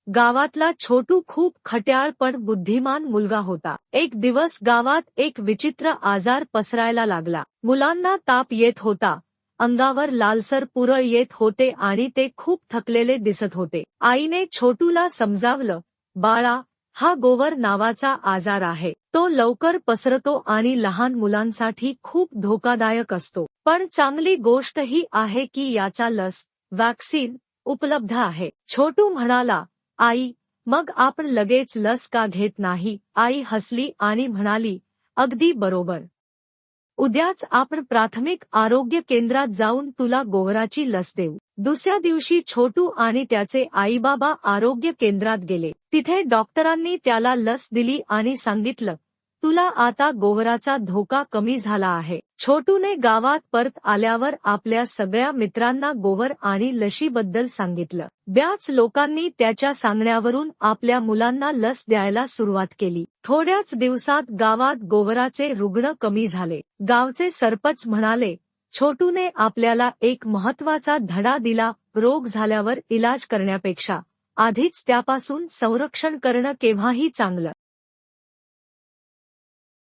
गावातला छोटू खूप खट्याळ पण बुद्धिमान मुलगा होता. एक दिवस गावात एक विचित्र आजार पसरायला लागला. मुलांना ताप येत होता, अंगावर लालसर पुरळ येत होते आणि ते खूप थकलेले दिसत होते. आईने छोटूला समजावलं, बाळा, हा गोवर नावाचा आजार आहे. तो लवकर पसरतो आणि लहान मुलांसाठी खूप धोकादायक असतो. पण चांगली गोष्ट ही आहे की याचा लस, वॅक्सिन उपलब्ध आहे. छोटू म्हणाला, आई, मग आपण लगेच लस का घेत नाही? आई हसली आणि म्हणाली, अगदी बरोबर. उद्याच आपण प्राथमिक आरोग्य केंद्रात जाऊन तुला गोवराची लस देऊ. दुसऱ्या दिवशी छोटू आणि त्याचे आईबाबा आरोग्य केंद्रात गेले. तिथे डॉक्टरांनी त्याला लस दिली आणि सांगितलं, तुला आता गोवराचा धोका कमी झाला आहे. छोटूने गावात परत आल्यावर आपल्या सगळ्या मित्रांना गोवर आणि लशीबद्दल सांगितलं. बऱ्याच लोकांनी त्याच्या सांगण्यावरून आपल्या मुलांना लस द्यायला सुरुवात केली. थोड्याच दिवसात गावात गोवराचे रुग्ण कमी झाले. गावचे सरपंच म्हणाले, छोटूने आपल्याला एक महत्त्वाचा धडा दिला. रोग झाल्यावर इलाज करण्यापेक्षा आधीच त्यापासून संरक्षण करणं केव्हाही चांगलं.